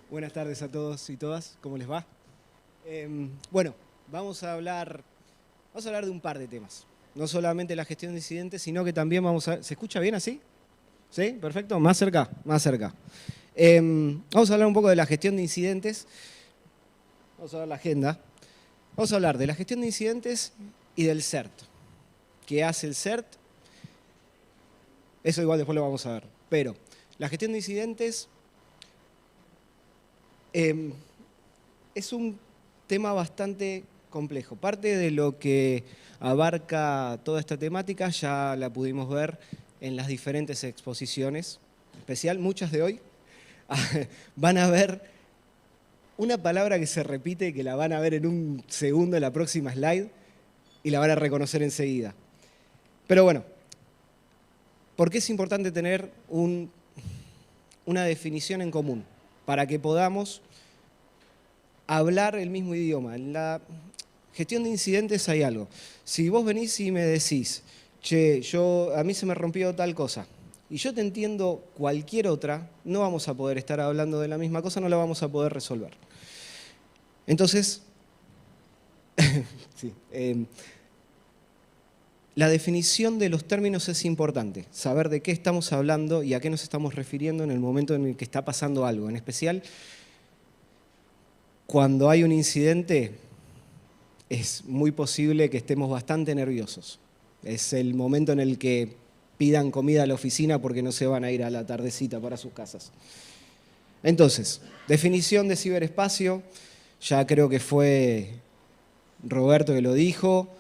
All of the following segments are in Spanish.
Buenas tardes a todos y todas, ¿cómo les va? Bueno, vamos a hablar de un par de temas. No solamente la gestión de incidentes, sino que también ¿Se escucha bien así? ¿Sí? Perfecto. Más cerca, más cerca. Vamos a hablar un poco de la gestión de incidentes. Vamos a ver la agenda. Vamos a hablar de la gestión de incidentes y del CERT. ¿Qué hace el CERT? Eso igual después lo vamos a ver. Pero la gestión de incidentes es un tema bastante complejo. Parte de lo que abarca toda esta temática ya la pudimos ver en las diferentes exposiciones, en especial muchas de hoy. Van a ver una palabra que se repite, que la van a ver en un segundo en la próxima slide y la van a reconocer enseguida. Pero bueno, ¿por qué es importante tener una definición en común? Para que podamos hablar el mismo idioma. En la gestión de incidentes hay algo. Si vos venís y me decís, che, a mí se me rompió tal cosa, y yo te entiendo cualquier otra, no vamos a poder estar hablando de la misma cosa, no la vamos a poder resolver. Entonces, sí, la definición de los términos es importante, saber de qué estamos hablando y a qué nos estamos refiriendo en el momento en el que está pasando algo. En especial, cuando hay un incidente, es muy posible que estemos bastante nerviosos. Es el momento en el que pidan comida a la oficina porque no se van a ir a la tardecita para sus casas. Entonces, definición de ciberespacio, ya creo que fue Roberto que lo dijo,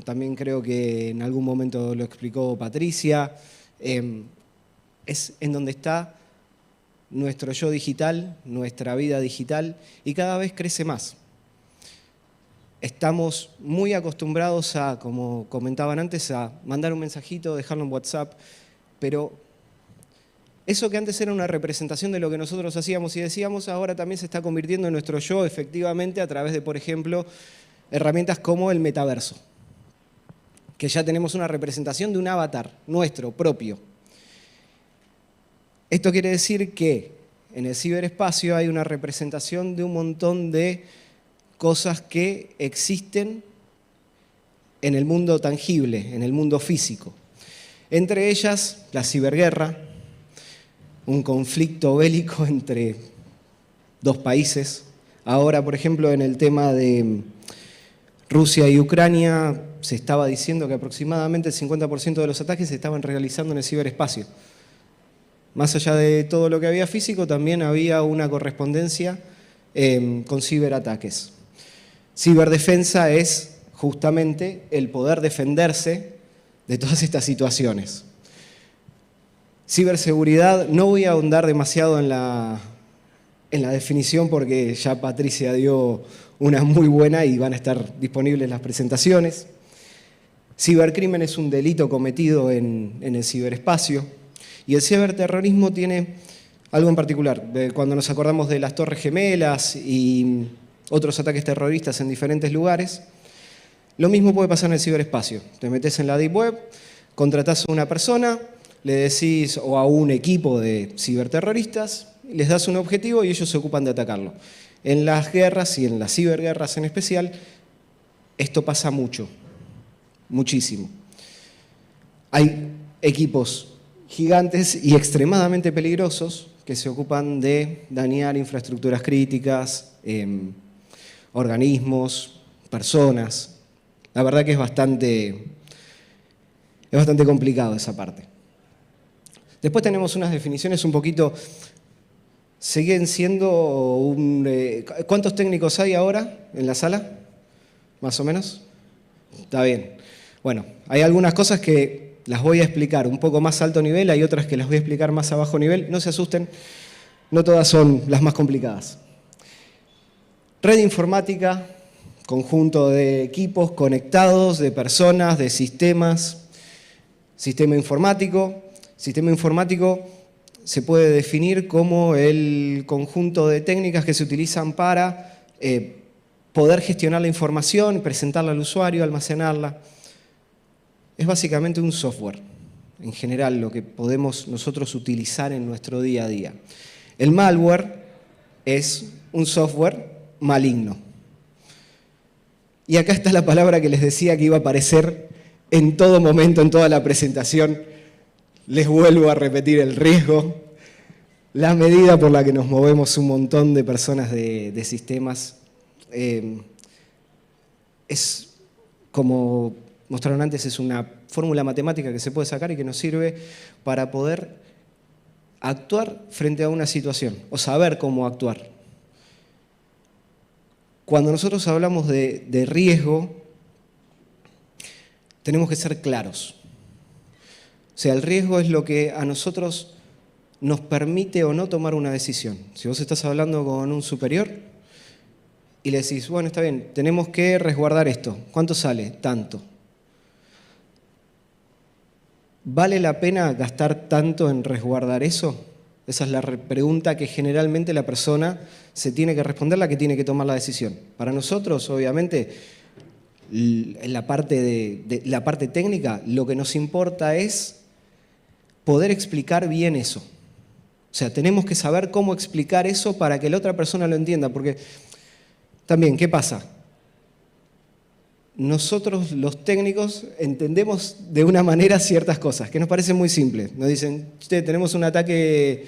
también creo que en algún momento lo explicó Patricia, es en donde está nuestro yo digital, nuestra vida digital, y cada vez crece más. Estamos muy acostumbrados a, como comentaban antes, a mandar un mensajito, dejarlo en WhatsApp, pero eso que antes era una representación de lo que nosotros hacíamos y decíamos, ahora también se está convirtiendo en nuestro yo, efectivamente, a través de, por ejemplo, herramientas como el metaverso, que ya tenemos una representación de un avatar nuestro, propio. Esto quiere decir que en el ciberespacio hay una representación de un montón de cosas que existen en el mundo tangible, en el mundo físico. Entre ellas, la ciberguerra, un conflicto bélico entre dos países. Ahora, por ejemplo, en el tema de Rusia y Ucrania, se estaba diciendo que aproximadamente el 50% de los ataques se estaban realizando en el ciberespacio. Más allá de todo lo que había físico, también había una correspondencia con ciberataques. Ciberdefensa es justamente el poder defenderse de todas estas situaciones. Ciberseguridad, no voy a ahondar demasiado en la definición porque ya Patricia dio una muy buena y van a estar disponibles las presentaciones. Cibercrimen es un delito cometido en el ciberespacio. Y el ciberterrorismo tiene algo en particular. Cuando nos acordamos de las Torres Gemelas y otros ataques terroristas en diferentes lugares, lo mismo puede pasar en el ciberespacio. Te metes en la Deep Web, contratás a una persona, le decís, o a un equipo de ciberterroristas, les das un objetivo y ellos se ocupan de atacarlo. En las guerras y en las ciberguerras en especial, esto pasa mucho, muchísimo. Hay equipos gigantes y extremadamente peligrosos que se ocupan de dañar infraestructuras críticas, organismos, personas. La verdad que es bastante complicado esa parte. Después tenemos unas definiciones un poquito. Siguen siendo ¿cuántos técnicos hay ahora en la sala? ¿Más o menos? Está bien. Bueno, hay algunas cosas que las voy a explicar un poco más alto nivel, hay otras que las voy a explicar más a bajo nivel. No se asusten, no todas son las más complicadas. Red informática, conjunto de equipos conectados, de personas, de sistemas. Sistema informático. Sistema informático se puede definir como el conjunto de técnicas que se utilizan para poder gestionar la información, presentarla al usuario, almacenarla. Es básicamente un software, en general, lo que podemos nosotros utilizar en nuestro día a día. El malware es un software maligno. Y acá está la palabra que les decía que iba a aparecer en todo momento, en toda la presentación. Les vuelvo a repetir el riesgo, la medida por la que nos movemos un montón de personas de sistemas. Es, como mostraron antes, es una fórmula matemática que se puede sacar y que nos sirve para poder actuar frente a una situación o saber cómo actuar. Cuando nosotros hablamos de riesgo, tenemos que ser claros. O sea, el riesgo es lo que a nosotros nos permite o no tomar una decisión. Si vos estás hablando con un superior y le decís, bueno, está bien, tenemos que resguardar esto. ¿Cuánto sale? Tanto. ¿Vale la pena gastar tanto en resguardar eso? Esa es la pregunta que generalmente la persona se tiene que responder, la que tiene que tomar la decisión. Para nosotros, obviamente, en la parte la parte técnica, lo que nos importa es poder explicar bien eso. O sea, tenemos que saber cómo explicar eso para que la otra persona lo entienda, porque también, ¿qué pasa? Nosotros, los técnicos, entendemos de una manera ciertas cosas, que nos parecen muy simples. Nos dicen, tenemos un ataque,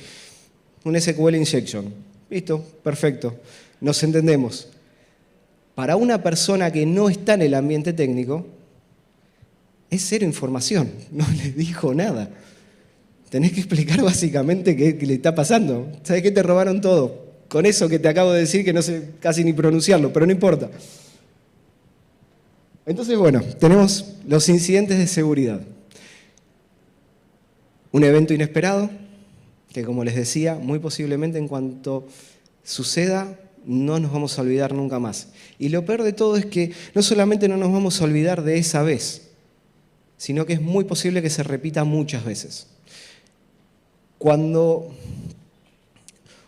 un SQL injection. Listo, perfecto, nos entendemos. Para una persona que no está en el ambiente técnico, es cero información, no les dijo nada. Tenés que explicar básicamente qué le está pasando. ¿Sabes qué? Te robaron todo. Con eso que te acabo de decir, que no sé casi ni pronunciarlo, pero no importa. Entonces, bueno, tenemos los incidentes de seguridad. Un evento inesperado, que como les decía, muy posiblemente en cuanto suceda, no nos vamos a olvidar nunca más. Y lo peor de todo es que no solamente no nos vamos a olvidar de esa vez, sino que es muy posible que se repita muchas veces. Cuando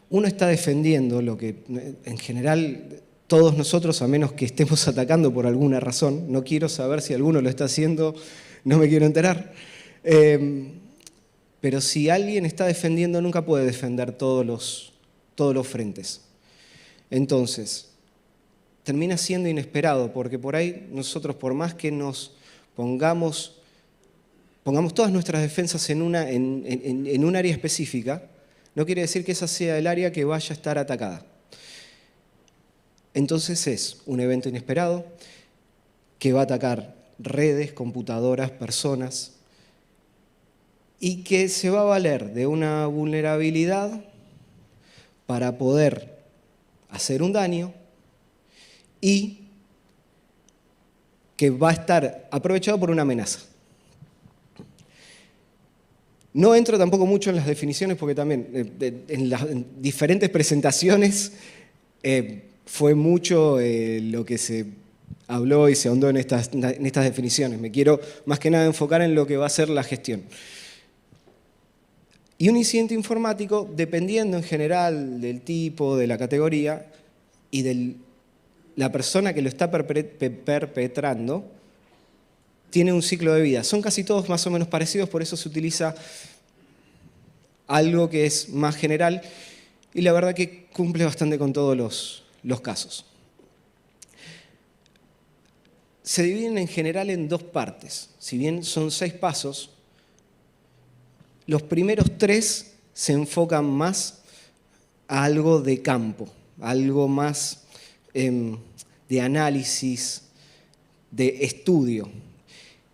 uno está defendiendo lo que en general todos nosotros, a menos que estemos atacando por alguna razón, no quiero saber si alguno lo está haciendo, no me quiero enterar, pero si alguien está defendiendo, nunca puede defender todos los frentes. Entonces, termina siendo inesperado, porque por ahí nosotros, por más que nos pongamos todas nuestras defensas en un área específica, no quiere decir que esa sea el área que vaya a estar atacada. Entonces es un evento inesperado que va a atacar redes, computadoras, personas, y que se va a valer de una vulnerabilidad para poder hacer un daño y que va a estar aprovechado por una amenaza. No entro tampoco mucho en las definiciones porque también en las diferentes presentaciones fue mucho lo que se habló y se ahondó en estas definiciones. Me quiero más que nada enfocar en lo que va a ser la gestión. Y un incidente informático, dependiendo en general del tipo, de la categoría y de la persona que lo está perpetrando, tiene un ciclo de vida. Son casi todos más o menos parecidos, por eso se utiliza algo que es más general y la verdad que cumple bastante con todos los casos. Se dividen en general en dos partes. Si bien son 6 pasos, los primeros 3 se enfocan más a algo de campo, algo más de análisis, de estudio.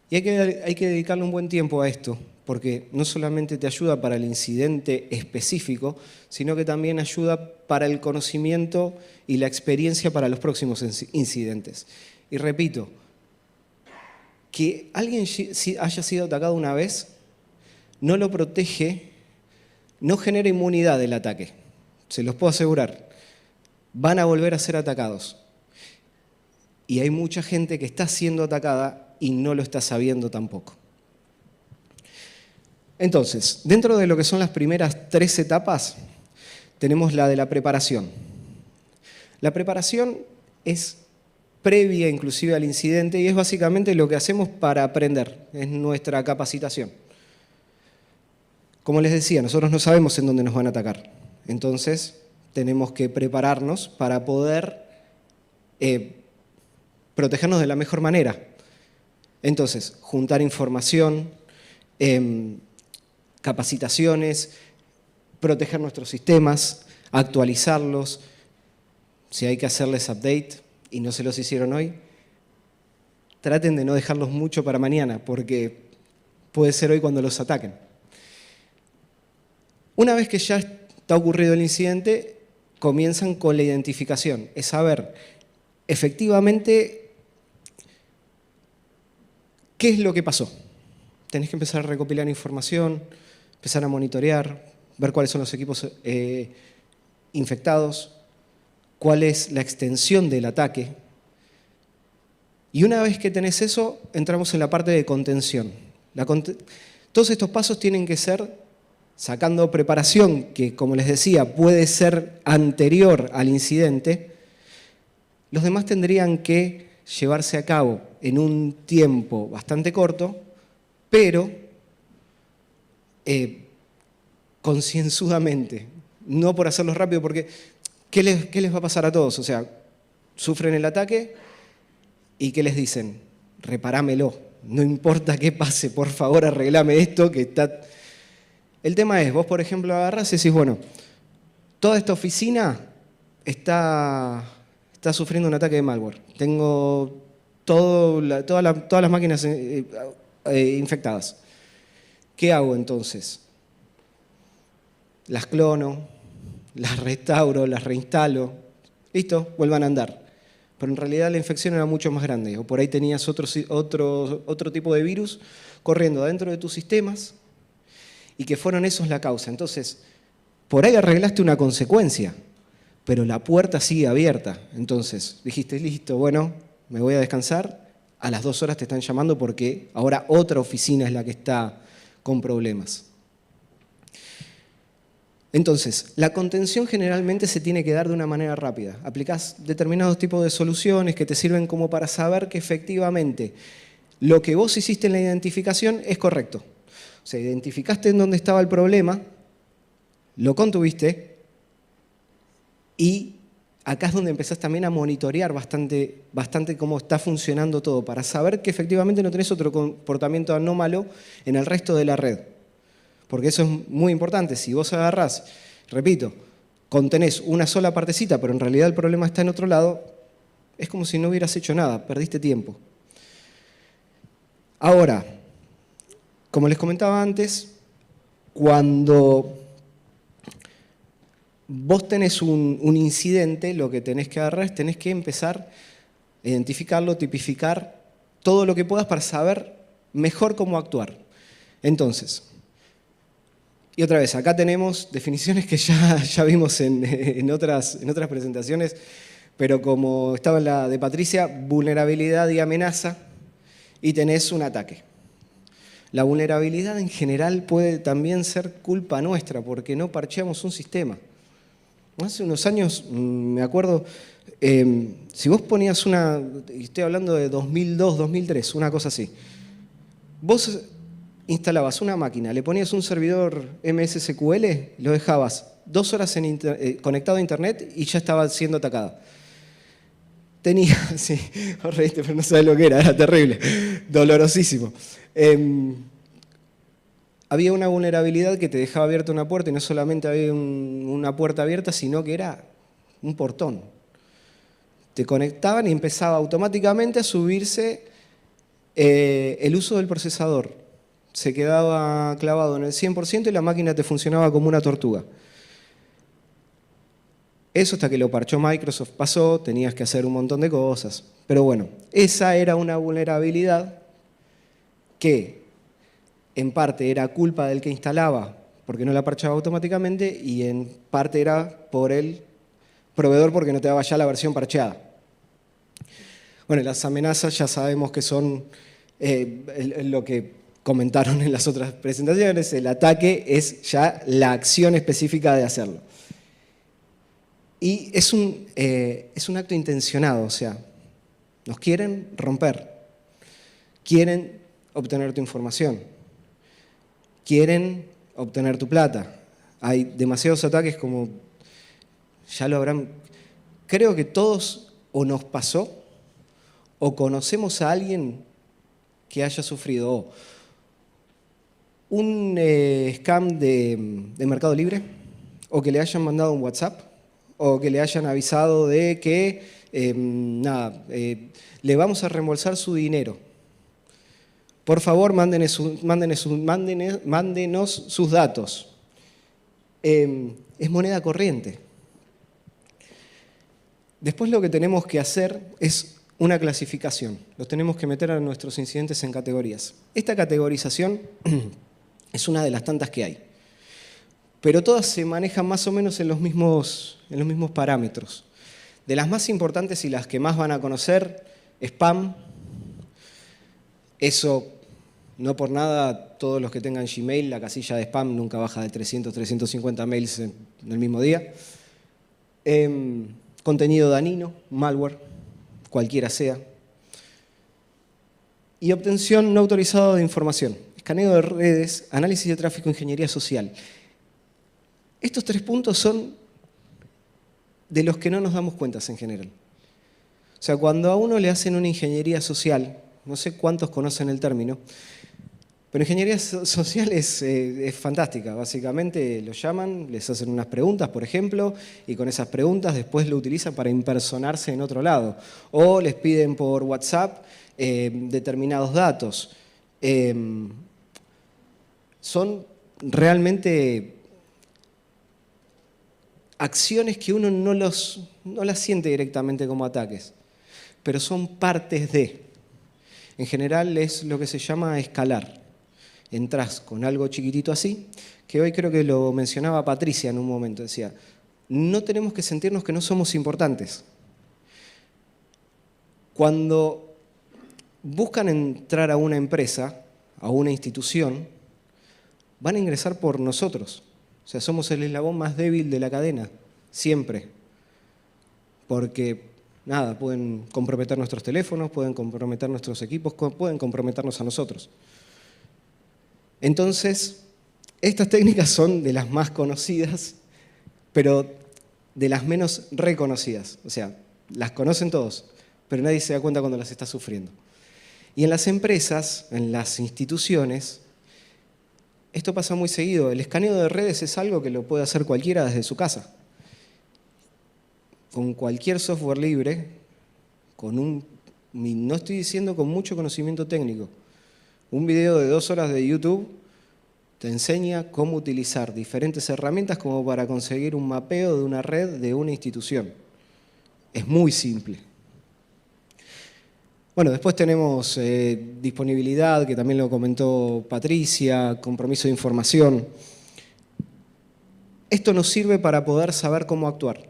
Y hay que dedicarle un buen tiempo a esto, porque no solamente te ayuda para el incidente específico, sino que también ayuda para el conocimiento y la experiencia para los próximos incidentes. Y repito, que alguien haya sido atacado una vez no lo protege, no genera inmunidad del ataque, se los puedo asegurar. Van a volver a ser atacados. Y hay mucha gente que está siendo atacada y no lo está sabiendo tampoco. Entonces, dentro de lo que son las primeras 3 etapas, tenemos la de la preparación. La preparación es previa inclusive al incidente y es básicamente lo que hacemos para aprender, es nuestra capacitación. Como les decía, nosotros no sabemos en dónde nos van a atacar, entonces tenemos que prepararnos para poder protegernos de la mejor manera. Entonces, juntar información, capacitaciones, proteger nuestros sistemas, actualizarlos. Si hay que hacerles update y no se los hicieron hoy, traten de no dejarlos mucho para mañana, porque puede ser hoy cuando los ataquen. Una vez que ya está ocurrido el incidente, comienzan con la identificación. Es saber efectivamente qué es lo que pasó. Tenés que empezar a recopilar información, empezar a monitorear, ver cuáles son los equipos infectados, cuál es la extensión del ataque. Y una vez que tenés eso, entramos en la parte de contención. Todos estos pasos tienen que ser sacando preparación, que como les decía, puede ser anterior al incidente. Los demás tendrían que llevarse a cabo en un tiempo bastante corto, pero concienzudamente, no por hacerlos rápido, porque ¿qué les va a pasar a todos? O sea, sufren el ataque y ¿qué les dicen? Reparámelo, no importa qué pase, por favor arreglame esto que está... El tema es, vos por ejemplo agarrás y decís, bueno, toda esta oficina está sufriendo un ataque de malware. Tengo todas las máquinas infectadas. ¿Qué hago entonces? Las clono, las restauro, las reinstalo. Listo, vuelvan a andar. Pero en realidad la infección era mucho más grande. O por ahí tenías otro tipo de virus corriendo dentro de tus sistemas y que fueron esos la causa. Entonces, por ahí arreglaste una consecuencia, pero la puerta sigue abierta. Entonces, dijiste, listo, bueno, me voy a descansar. A las 2 horas te están llamando porque ahora otra oficina es la que está con problemas. Entonces, la contención generalmente se tiene que dar de una manera rápida. Aplicás determinados tipos de soluciones que te sirven como para saber que efectivamente lo que vos hiciste en la identificación es correcto. O sea, identificaste en dónde estaba el problema, lo contuviste y acá es donde empezás también a monitorear bastante cómo está funcionando todo para saber que efectivamente no tenés otro comportamiento anómalo en el resto de la red. Porque eso es muy importante. Si vos agarrás, repito, contenés una sola partecita, pero en realidad el problema está en otro lado, es como si no hubieras hecho nada, perdiste tiempo. Ahora, como les comentaba antes, cuando vos tenés un incidente, lo que tenés que agarrar es tenés que empezar a identificarlo, tipificar todo lo que puedas para saber mejor cómo actuar. Entonces, y otra vez, acá tenemos definiciones que ya vimos en otras presentaciones, pero como estaba en la de Patricia, vulnerabilidad y amenaza, y tenés un ataque. La vulnerabilidad en general puede también ser culpa nuestra, porque no parcheamos un sistema. Hace unos años, me acuerdo, si vos ponías y estoy hablando de 2002, 2003, una cosa así, vos instalabas una máquina, le ponías un servidor MS-SQL, lo dejabas 2 horas conectado a internet y ya estaba siendo atacada. Tenía, sí, horrible, pero no sabes lo que era terrible, dolorosísimo. Había una vulnerabilidad que te dejaba abierta una puerta y no solamente había una puerta abierta, sino que era un portón. Te conectaban y empezaba automáticamente a subirse el uso del procesador. Se quedaba clavado en el 100% y la máquina te funcionaba como una tortuga. Eso hasta que lo parchó Microsoft pasó, tenías que hacer un montón de cosas. Pero bueno, esa era una vulnerabilidad que en parte era culpa del que instalaba porque no la parchaba automáticamente y en parte era por el proveedor porque no te daba ya la versión parcheada. Bueno, las amenazas ya sabemos que son lo que comentaron en las otras presentaciones, el ataque es ya la acción específica de hacerlo. Y es un acto intencionado, o sea, nos quieren romper, quieren obtener tu información, quieren obtener tu plata. Hay demasiados ataques como ya lo habrán... Creo que todos o nos pasó o conocemos a alguien que haya sufrido un scam de Mercado Libre, o que le hayan mandado un WhatsApp, o que le hayan avisado de que le vamos a reembolsar su dinero. Por favor, mándenos sus datos. Es moneda corriente. Después lo que tenemos que hacer es una clasificación. Los tenemos que meter a nuestros incidentes en categorías. Esta categorización es una de las tantas que hay. Pero todas se manejan más o menos en los mismos parámetros. De las más importantes y las que más van a conocer, spam. Eso, no por nada, todos los que tengan Gmail, la casilla de spam nunca baja de 300, 350 mails en el mismo día. Contenido dañino, malware, cualquiera sea. Y obtención no autorizada de información. Escaneo de redes, análisis de tráfico, ingeniería social. Estos 3 puntos son de los que no nos damos cuenta en general. O sea, cuando a uno le hacen una ingeniería social, no sé cuántos conocen el término, pero ingeniería social es fantástica. Básicamente lo llaman, les hacen unas preguntas, por ejemplo, y con esas preguntas después lo utilizan para impersonarse en otro lado. O les piden por WhatsApp determinados datos. Son realmente acciones que uno no las siente directamente como ataques, pero son partes de. En general es lo que se llama escalar. Entrás con algo chiquitito así, que hoy creo que lo mencionaba Patricia en un momento. Decía, no tenemos que sentirnos que no somos importantes. Cuando buscan entrar a una empresa, a una institución, van a ingresar por nosotros. O sea, somos el eslabón más débil de la cadena, siempre. Porque, nada, pueden comprometer nuestros teléfonos, pueden comprometer nuestros equipos, pueden comprometernos a nosotros. Entonces, estas técnicas son de las más conocidas, pero de las menos reconocidas. O sea, las conocen todos, pero nadie se da cuenta cuando las está sufriendo. Y en las empresas, en las instituciones, esto pasa muy seguido. El escaneo de redes es algo que lo puede hacer cualquiera desde su casa. Con cualquier software libre, no estoy diciendo con mucho conocimiento técnico, un video de 2 horas de YouTube te enseña cómo utilizar diferentes herramientas como para conseguir un mapeo de una red de una institución. Es muy simple. Bueno, después tenemos disponibilidad, que también lo comentó Patricia, compromiso de información. Esto nos sirve para poder saber cómo actuar.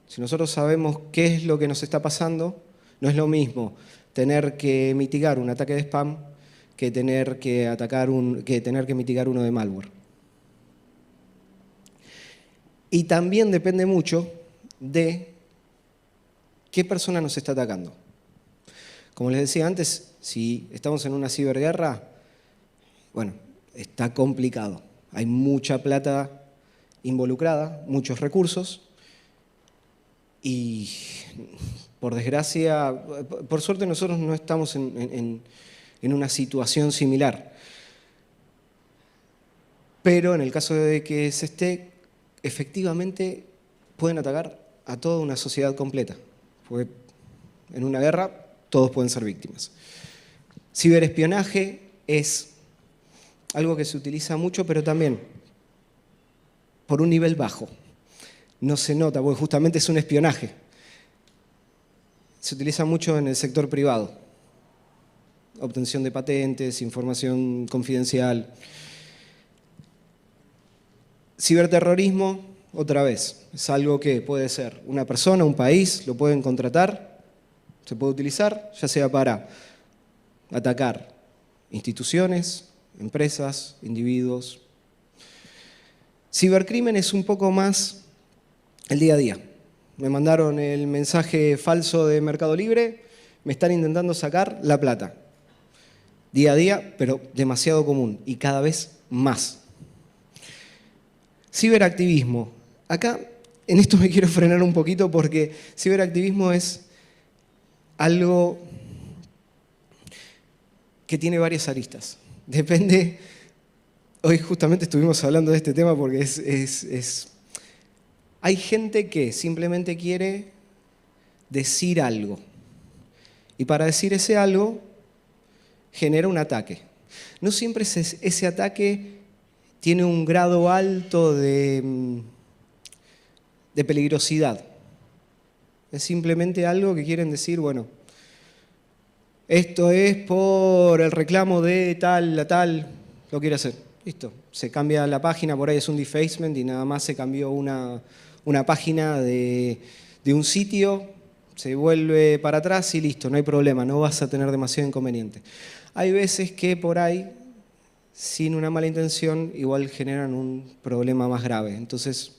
Si nosotros sabemos qué es lo que nos está pasando, no es lo mismo tener que mitigar un ataque de spam que tener que mitigar uno de malware. Y también depende mucho de qué persona nos está atacando. Como les decía antes, si estamos en una ciberguerra, bueno, está complicado. Hay mucha plata involucrada, muchos recursos y, por desgracia, por suerte nosotros no estamos en una situación similar. Pero en el caso de que se esté, efectivamente pueden atacar a toda una sociedad completa. Porque en una guerra todos pueden ser víctimas. Ciberespionaje es algo que se utiliza mucho, pero también por un nivel bajo. No se nota, porque justamente es un espionaje. Se utiliza mucho en el sector privado. Obtención de patentes, información confidencial. Ciberterrorismo, otra vez, es algo que puede ser una persona, un país, lo pueden contratar, se puede utilizar, ya sea para atacar instituciones, empresas, individuos. Cibercrimen es un poco más el día a día. Me mandaron el mensaje falso de Mercado Libre, me están intentando sacar la plata. Día a día, pero demasiado común y cada vez más. Ciberactivismo. Acá en esto me quiero frenar un poquito porque ciberactivismo es algo que tiene varias aristas. Depende, hoy justamente estuvimos hablando de este tema porque hay gente que simplemente quiere decir algo. Y para decir ese algo, genera un ataque. No siempre ese ataque tiene un grado alto de peligrosidad. Es simplemente algo que quieren decir, bueno, esto es por el reclamo de tal a tal, lo quiere hacer. Listo, se cambia la página, por ahí es un defacement y nada más se cambió una página de un sitio, se vuelve para atrás y listo, no hay problema, no vas a tener demasiado inconveniente. Hay veces que por ahí, sin una mala intención, igual generan un problema más grave. Entonces,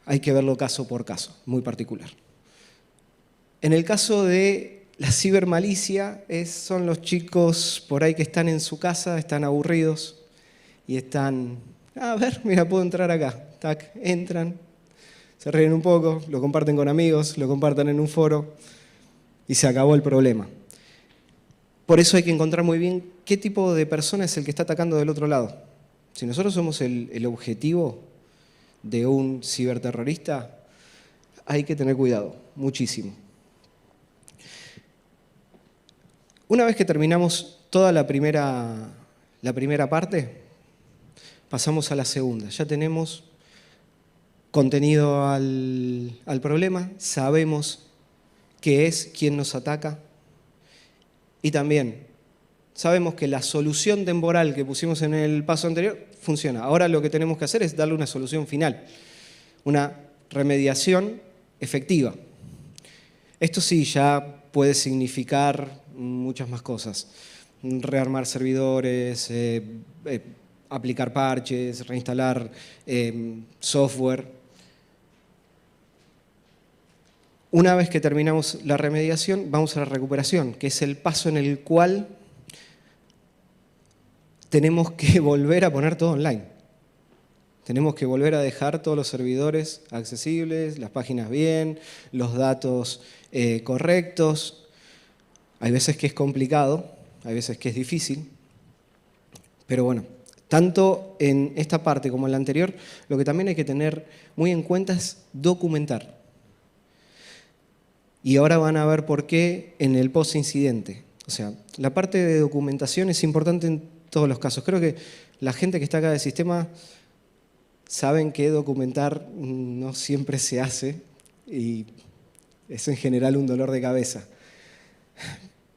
hay que verlo caso por caso, muy particular. En el caso de la cibermalicia, son los chicos por ahí que están en su casa, están aburridos y están, a ver, mira, puedo entrar acá. Tac, entran, se ríen un poco, lo comparten con amigos, lo comparten en un foro y se acabó el problema. Por eso hay que encontrar muy bien qué tipo de persona es el que está atacando del otro lado. Si nosotros somos el objetivo de un ciberterrorista, hay que tener cuidado, muchísimo. Una vez que terminamos toda la primera parte, pasamos a la segunda. Ya tenemos contenido al problema, sabemos qué es, quién nos ataca y también sabemos que la solución temporal que pusimos en el paso anterior funciona. Ahora lo que tenemos que hacer es darle una solución final, una remediación efectiva. Esto sí ya puede significar muchas más cosas. Rearmar servidores, aplicar parches, reinstalar software. Una vez que terminamos la remediación, vamos a la recuperación, que es el paso en el cual tenemos que volver a poner todo online. Tenemos que volver a dejar todos los servidores accesibles, las páginas bien, los datos correctos. Hay veces que es complicado, hay veces que es difícil, pero bueno, tanto en esta parte como en la anterior, lo que también hay que tener muy en cuenta es documentar. Y ahora van a ver por qué en el post-incidente. O sea, la parte de documentación es importante en todos los casos. Creo que la gente que está acá del sistema saben que documentar no siempre se hace y es en general un dolor de cabeza.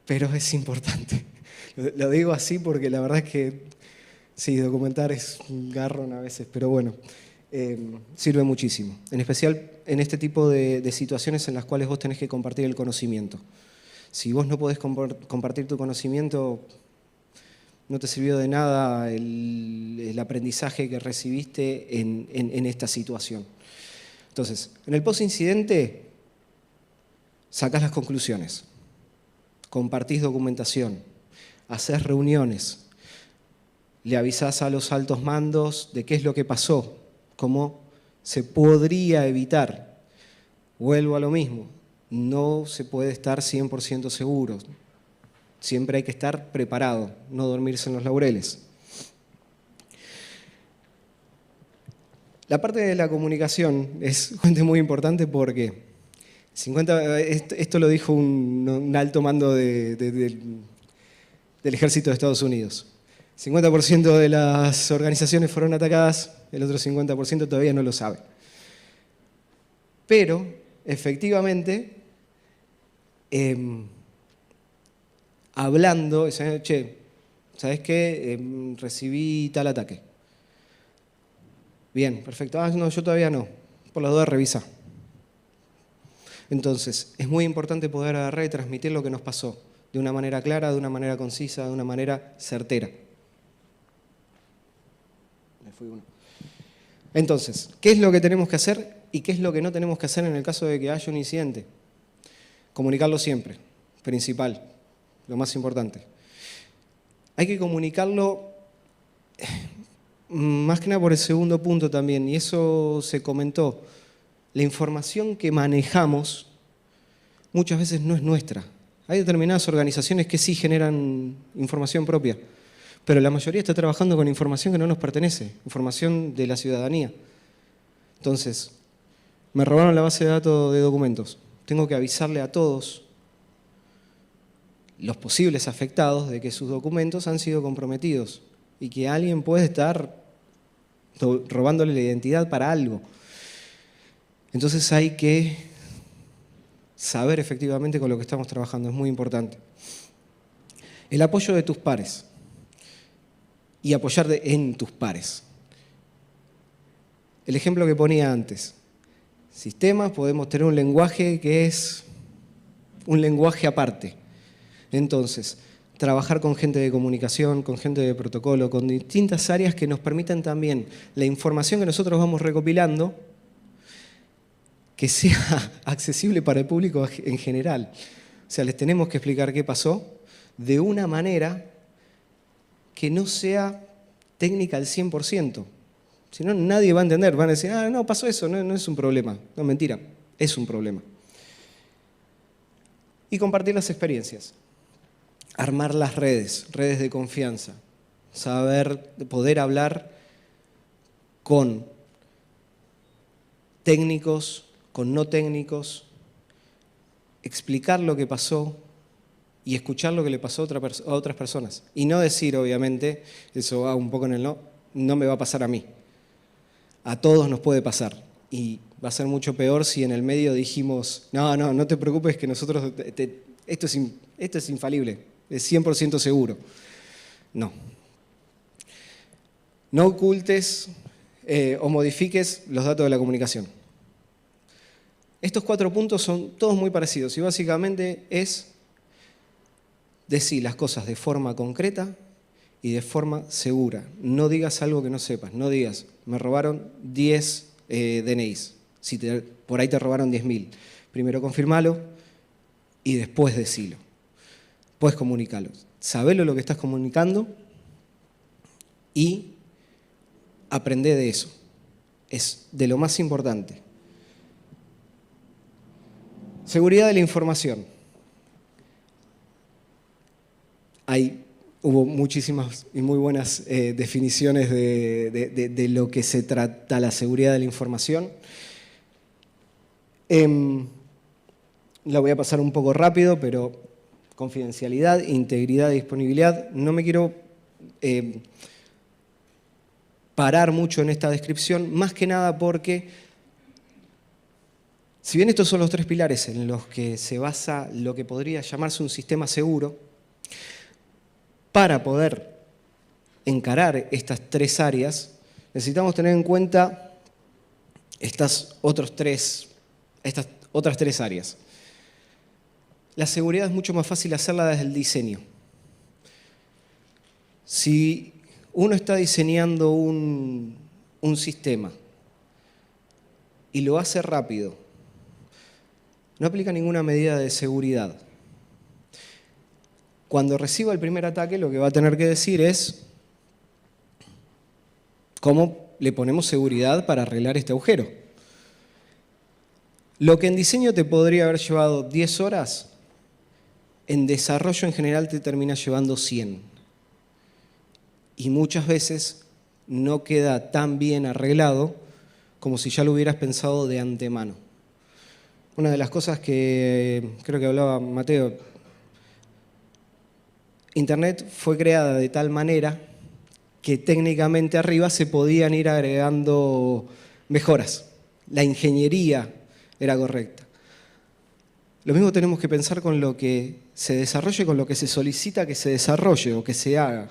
Pero es importante. Lo digo así porque la verdad es que sí, documentar es un garrón a veces, pero bueno, sirve muchísimo. En especial en este tipo de situaciones en las cuales vos tenés que compartir el conocimiento. Si vos no podés compartir tu conocimiento, no te sirvió de nada el aprendizaje que recibiste en esta situación. Entonces, en el post-incidente, sacás las conclusiones, compartís documentación, hacés reuniones, le avisás a los altos mandos de qué es lo que pasó, cómo se podría evitar. Vuelvo a lo mismo, no se puede estar 100% seguro. Siempre hay que estar preparado, no dormirse en los laureles. La parte de la comunicación es muy importante porque esto lo dijo un alto mando del ejército de Estados Unidos. 50% de las organizaciones fueron atacadas, el otro 50% todavía no lo sabe. Pero, efectivamente, hablando, che, ¿sabés qué? Recibí tal ataque. Bien, perfecto. Ah, no, yo todavía no. Por las dudas, revisa. Entonces, es muy importante poder agarrar y transmitir lo que nos pasó de una manera clara, de una manera concisa, de una manera certera. Me fui uno. Entonces, ¿qué es lo que tenemos que hacer y qué es lo que no tenemos que hacer en el caso de que haya un incidente? Comunicarlo siempre, principal, lo más importante. Hay que comunicarlo Más que nada por el segundo punto también, y eso se comentó. La información que manejamos muchas veces no es nuestra. Hay determinadas organizaciones que sí generan información propia, pero la mayoría está trabajando con información que no nos pertenece, información de la ciudadanía. Entonces, me robaron la base de datos de documentos. Tengo que avisarle a todos los posibles afectados de que sus documentos han sido comprometidos y que alguien puede estar robándole la identidad para algo. Entonces hay que saber efectivamente con lo que estamos trabajando, es muy importante. El apoyo de tus pares y apoyar en tus pares. El ejemplo que ponía antes. Sistemas, podemos tener un lenguaje que es un lenguaje aparte. Entonces, trabajar con gente de comunicación, con gente de protocolo, con distintas áreas que nos permitan también la información que nosotros vamos recopilando que sea accesible para el público en general. O sea, les tenemos que explicar qué pasó de una manera que no sea técnica al 100%. Si no, nadie va a entender. Van a decir, no, pasó eso, no es un problema. No, mentira, es un problema. Y compartir las experiencias. Armar las redes de confianza. Saber, poder hablar con técnicos, con no técnicos, explicar lo que pasó y escuchar lo que le pasó a otras personas. Y no decir, obviamente, eso va un poco en el no me va a pasar a mí. A todos nos puede pasar. Y va a ser mucho peor si en el medio dijimos, no te preocupes que nosotros, esto es infalible, es 100% seguro. No. No ocultes o modifiques los datos de la comunicación. Estos 4 puntos son todos muy parecidos y básicamente es decir las cosas de forma concreta y de forma segura. No digas algo que no sepas, no digas, me robaron 10 DNIs, si por ahí te robaron 10.000. Primero confirmalo y después decilo. Puedes comunicarlo. Sabelo lo que estás comunicando y aprende de eso. Es de lo más importante. Seguridad de la información. Hubo muchísimas y muy buenas definiciones de lo que se trata la seguridad de la información. La voy a pasar un poco rápido, pero confidencialidad, integridad y disponibilidad. No me quiero parar mucho en esta descripción, más que nada porque si bien estos son los 3 pilares en los que se basa lo que podría llamarse un sistema seguro, para poder encarar estas 3 áreas, necesitamos tener en cuenta estas otras 3 áreas. La seguridad es mucho más fácil hacerla desde el diseño. Si uno está diseñando un sistema y lo hace rápido, no aplica ninguna medida de seguridad. Cuando reciba el primer ataque, lo que va a tener que decir es cómo le ponemos seguridad para arreglar este agujero. Lo que en diseño te podría haber llevado 10 horas, en desarrollo en general te termina llevando 100. Y muchas veces no queda tan bien arreglado como si ya lo hubieras pensado de antemano. Una de las cosas que creo que hablaba Mateo, Internet fue creada de tal manera que técnicamente arriba se podían ir agregando mejoras. La ingeniería era correcta. Lo mismo tenemos que pensar con lo que se desarrolle, con lo que se solicita que se desarrolle o que se haga.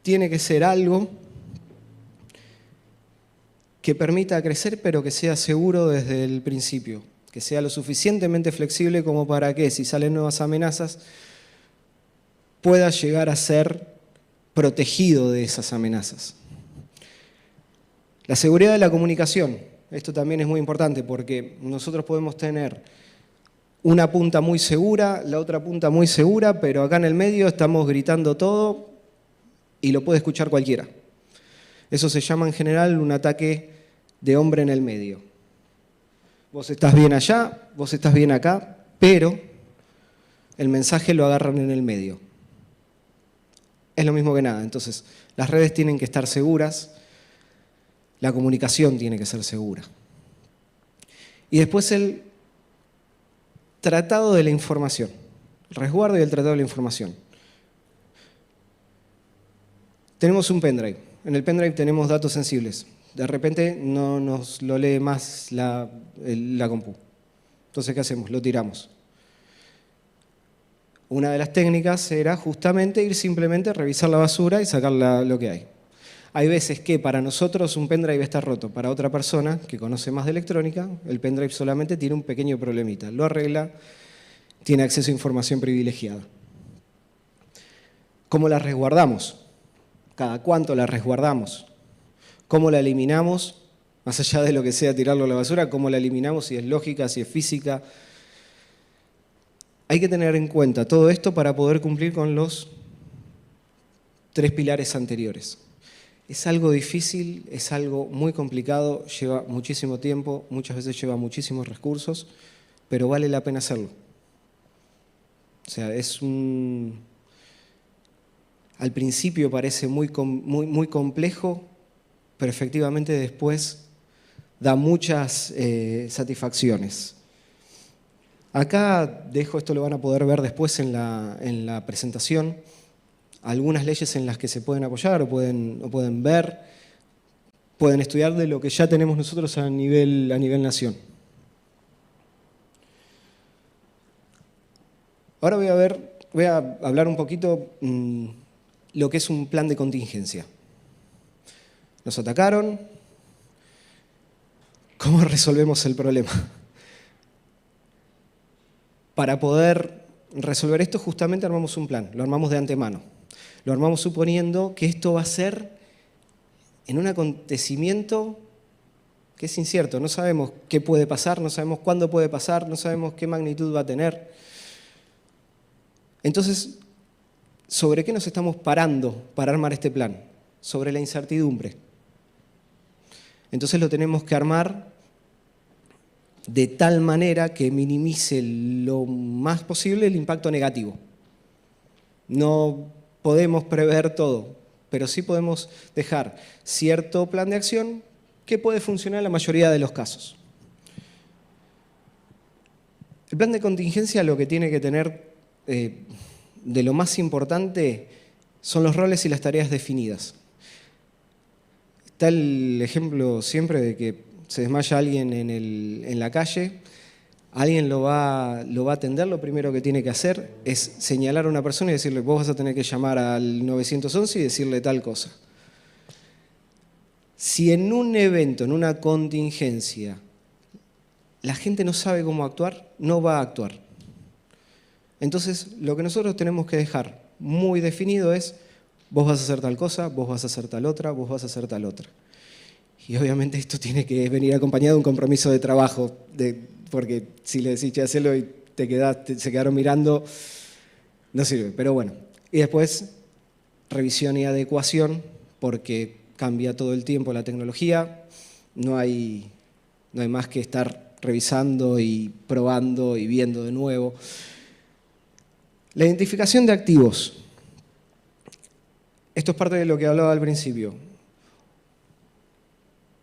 Tiene que ser algo que permita crecer, pero que sea seguro desde el principio. Que sea lo suficientemente flexible como para que, si salen nuevas amenazas, pueda llegar a ser protegido de esas amenazas. La seguridad de la comunicación. Esto también es muy importante porque nosotros podemos tener una punta muy segura, la otra punta muy segura, pero acá en el medio estamos gritando todo y lo puede escuchar cualquiera. Eso se llama en general un ataque de hombre en el medio. Vos estás bien allá, vos estás bien acá, pero el mensaje lo agarran en el medio. Es lo mismo que nada. Entonces, las redes tienen que estar seguras, la comunicación tiene que ser segura. Y después el tratado de la información, el resguardo y el tratado de la información. Tenemos un pendrive. En el pendrive tenemos datos sensibles. De repente no nos lo lee más la compu. Entonces, ¿qué hacemos? Lo tiramos. Una de las técnicas era justamente ir simplemente a revisar la basura y sacar lo que hay. Hay veces que para nosotros un pendrive está roto, para otra persona que conoce más de electrónica, el pendrive solamente tiene un pequeño problemita. Lo arregla, tiene acceso a información privilegiada. ¿Cómo la resguardamos? ¿Cada cuánto la resguardamos? ¿Cómo la eliminamos? Más allá de lo que sea tirarlo a la basura, ¿cómo la eliminamos? Si es lógica, si es física. Hay que tener en cuenta todo esto para poder cumplir con los 3 pilares anteriores. Es algo difícil, es algo muy complicado, lleva muchísimo tiempo, muchas veces lleva muchísimos recursos, pero vale la pena hacerlo. O sea, al principio parece muy complejo, pero efectivamente después da muchas satisfacciones. Acá dejo, esto lo van a poder ver después en la presentación, algunas leyes en las que se pueden apoyar o pueden ver, pueden estudiar de lo que ya tenemos nosotros a nivel nación. Ahora voy a hablar un poquito lo que es un plan de contingencia. Nos atacaron, ¿cómo resolvemos el problema? Para poder resolver esto, justamente armamos un plan, lo armamos de antemano. Lo armamos suponiendo que esto va a ser en un acontecimiento que es incierto. No sabemos qué puede pasar, no sabemos cuándo puede pasar, no sabemos qué magnitud va a tener. Entonces, ¿sobre qué nos estamos parando para armar este plan? Sobre la incertidumbre. Entonces lo tenemos que armar de tal manera que minimice lo más posible el impacto negativo. No podemos prever todo, pero sí podemos dejar cierto plan de acción que puede funcionar en la mayoría de los casos. El plan de contingencia lo que tiene que tener de lo más importante son los roles y las tareas definidas. Está el ejemplo siempre de que se desmaya alguien en la calle, alguien lo va a atender, lo primero que tiene que hacer es señalar a una persona y decirle, vos vas a tener que llamar al 911 y decirle tal cosa. Si en un evento, en una contingencia, la gente no sabe cómo actuar, no va a actuar. Entonces, lo que nosotros tenemos que dejar muy definido es, vos vas a hacer tal cosa, vos vas a hacer tal otra, vos vas a hacer tal otra. Y obviamente esto tiene que venir acompañado de un compromiso de trabajo, porque si le decís, che, hacelo y se quedaron mirando, no sirve. Pero bueno, y después revisión y adecuación, porque cambia todo el tiempo la tecnología, no hay más que estar revisando y probando y viendo de nuevo. La identificación de activos. Esto es parte de lo que hablaba al principio.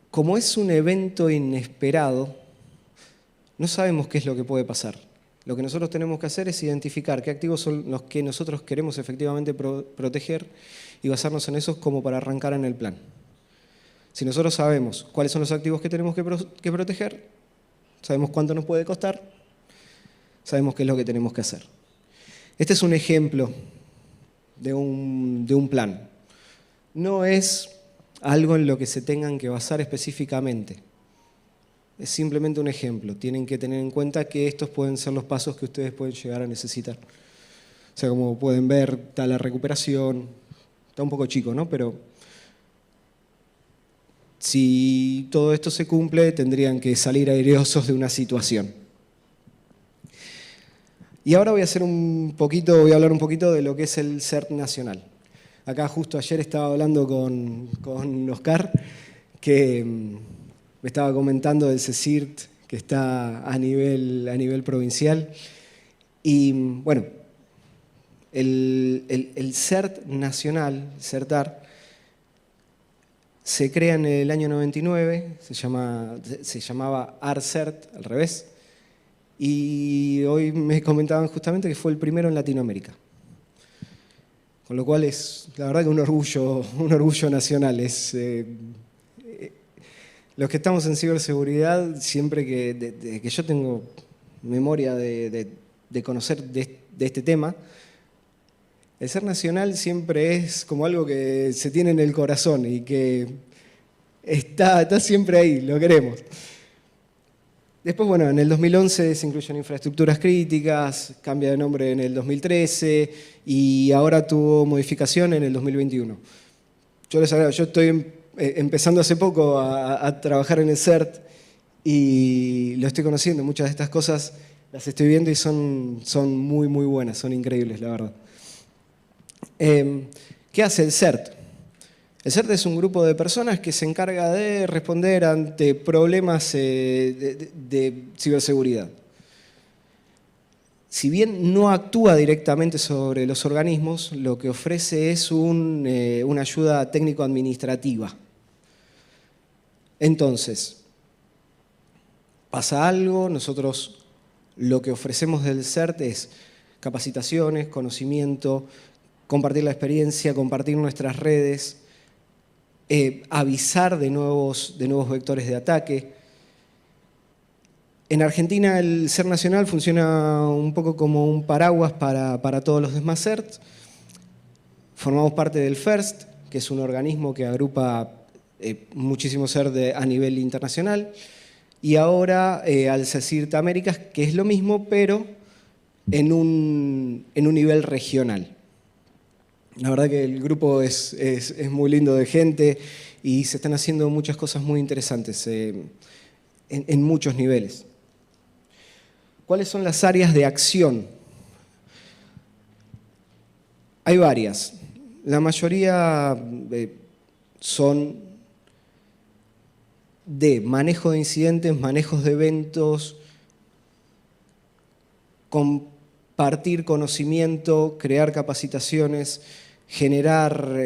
Como es un evento inesperado, no sabemos qué es lo que puede pasar. Lo que nosotros tenemos que hacer es identificar qué activos son los que nosotros queremos efectivamente proteger y basarnos en esos como para arrancar en el plan. Si nosotros sabemos cuáles son los activos que tenemos que proteger, sabemos cuánto nos puede costar, sabemos qué es lo que tenemos que hacer. Este es un ejemplo de un plan. No es algo en lo que se tengan que basar específicamente. Es simplemente un ejemplo. Tienen que tener en cuenta que estos pueden ser los pasos que ustedes pueden llegar a necesitar. O sea, como pueden ver, está la recuperación. Está un poco chico, ¿no? Pero si todo esto se cumple, tendrían que salir airosos de una situación. Y ahora voy a hablar un poquito de lo que es el CERT nacional. Acá justo ayer estaba hablando con Oscar, que me estaba comentando del CECIRT, que está a nivel provincial. Y bueno, el CERT nacional, CERTAR, se crea en el año 99, se llamaba ARCERT, al revés, y hoy me comentaban justamente que fue el primero en Latinoamérica. Con lo cual es, la verdad, que un orgullo nacional. Los que estamos en ciberseguridad, siempre desde que yo tengo memoria de conocer de este tema, el ser nacional siempre es como algo que se tiene en el corazón y que está siempre ahí, lo queremos. Después, bueno, en el 2011 se incluyen infraestructuras críticas, cambia de nombre en el 2013 y ahora tuvo modificación en el 2021. Yo les agrego, yo estoy empezando hace poco a trabajar en el CERT y lo estoy conociendo. Muchas de estas cosas las estoy viendo y son muy, muy buenas, son increíbles, la verdad. ¿Qué hace el CERT? El CERT es un grupo de personas que se encarga de responder ante problemas de ciberseguridad. Si bien no actúa directamente sobre los organismos, lo que ofrece es una ayuda técnico-administrativa. Entonces, pasa algo, nosotros lo que ofrecemos del CERT es capacitaciones, conocimiento, compartir la experiencia, compartir nuestras redes, avisar de nuevos vectores de ataque. En Argentina el CERT nacional funciona un poco como un paraguas para todos los demás CERT. Formamos parte del FIRST, que es un organismo que agrupa muchísimos CERT a nivel internacional, y ahora al CECIRT Américas, que es lo mismo, pero en un nivel regional. La verdad que el grupo es muy lindo de gente y se están haciendo muchas cosas muy interesantes en muchos niveles. ¿Cuáles son las áreas de acción? Hay varias. La mayoría son de manejo de incidentes, manejos de eventos, compartir conocimiento, crear capacitaciones, generar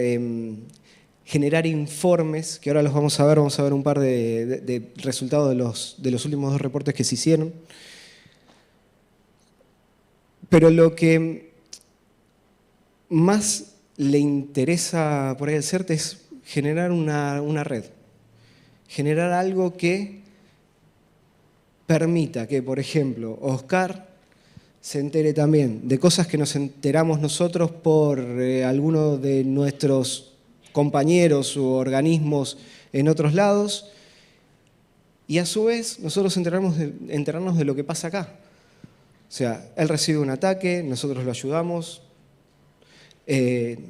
informes, que ahora los vamos a ver un par de resultados de los últimos 2 reportes que se hicieron. Pero lo que más le interesa por ahí al CERT es generar una red, generar algo que permita que, por ejemplo, Oscar se entere también de cosas que nos enteramos nosotros por alguno de nuestros compañeros u organismos en otros lados, y a su vez nosotros enterarnos de lo que pasa acá. O sea, él recibe un ataque, nosotros lo ayudamos,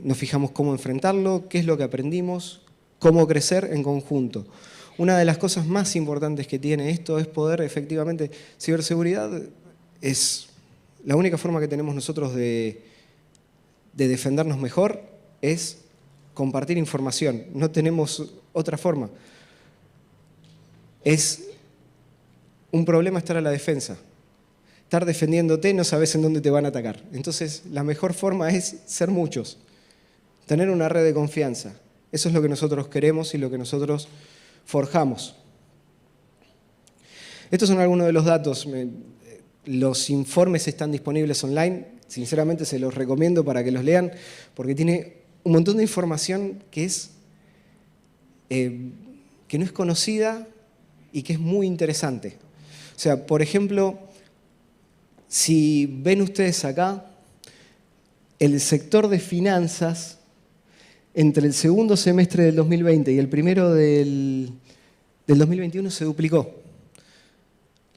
nos fijamos cómo enfrentarlo, qué es lo que aprendimos, cómo crecer en conjunto. Una de las cosas más importantes que tiene esto es poder, efectivamente, ciberseguridad es la única forma que tenemos nosotros de defendernos mejor es compartir información. No tenemos otra forma. Es un problema estar a la defensa. Estar defendiéndote, no sabes en dónde te van a atacar. Entonces, la mejor forma es ser muchos. Tener una red de confianza. Eso es lo que nosotros queremos y lo que nosotros forjamos. Estos son algunos de los datos. Los informes están disponibles online. Sinceramente se los recomiendo para que los lean, porque tiene un montón de información que no es conocida y que es muy interesante. O sea, por ejemplo, si ven ustedes acá, el sector de finanzas, entre el segundo semestre del 2020 y el primero del 2021 se duplicó.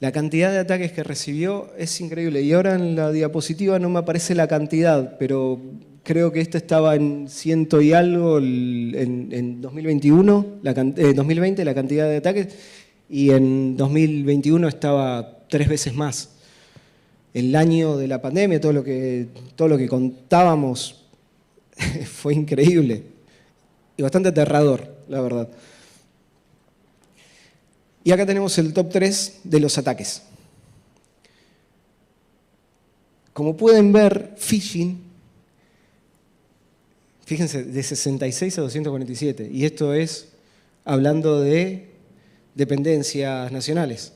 La cantidad de ataques que recibió es increíble. Y ahora en la diapositiva no me aparece la cantidad, pero creo que esta estaba en 100 y algo en 2021, 2020 la cantidad de ataques, y en 2021 estaba 3 veces más. El año de la pandemia, todo lo que contábamos Fue increíble y bastante aterrador, la verdad. Y acá tenemos el top 3 de los ataques. Como pueden ver, phishing, fíjense, de 66 a 247. Y esto es hablando de dependencias nacionales.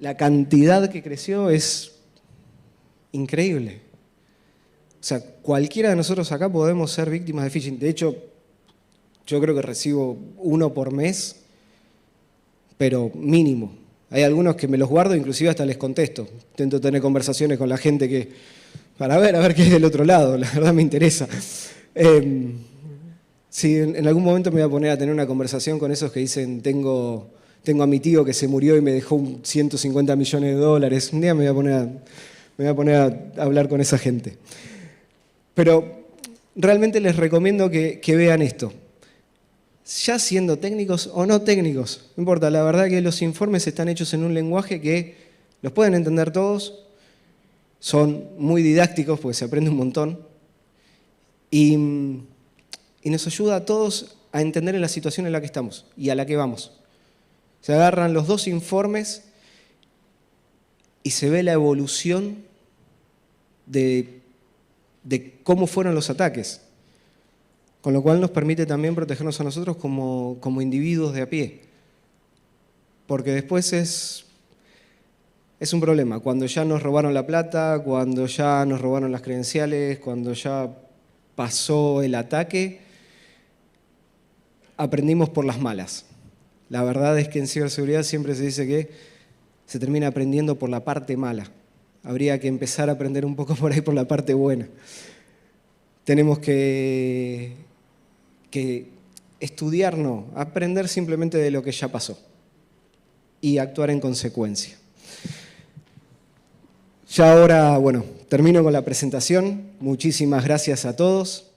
La cantidad que creció es increíble. O sea, cualquiera de nosotros acá podemos ser víctimas de phishing. De hecho, yo creo que recibo 1 por mes, pero mínimo. Hay algunos que me los guardo, inclusive hasta les contesto. Intento tener conversaciones con la gente para ver qué hay del otro lado. La verdad me interesa. Sí, en algún momento me voy a poner a tener una conversación con esos que dicen tengo a mi tío que se murió y me dejó 150 millones de dólares. Un día me voy a poner a hablar con esa gente. Pero realmente les recomiendo que vean esto. Ya siendo técnicos o no técnicos, no importa, la verdad que los informes están hechos en un lenguaje que los pueden entender todos, son muy didácticos porque se aprende un montón y nos ayuda a todos a entender en la situación en la que estamos y a la que vamos. Se agarran los 2 informes y se ve la evolución de cómo fueron los ataques. Con lo cual nos permite también protegernos a nosotros como individuos de a pie. Porque después es un problema. Cuando ya nos robaron la plata, cuando ya nos robaron las credenciales, cuando ya pasó el ataque, aprendimos por las malas. La verdad es que en ciberseguridad siempre se dice que se termina aprendiendo por la parte mala. Habría que empezar a aprender un poco por ahí por la parte buena. Tenemos que estudiar, no, aprender simplemente de lo que ya pasó y actuar en consecuencia. Ya ahora, bueno, termino con la presentación. Muchísimas gracias a todos.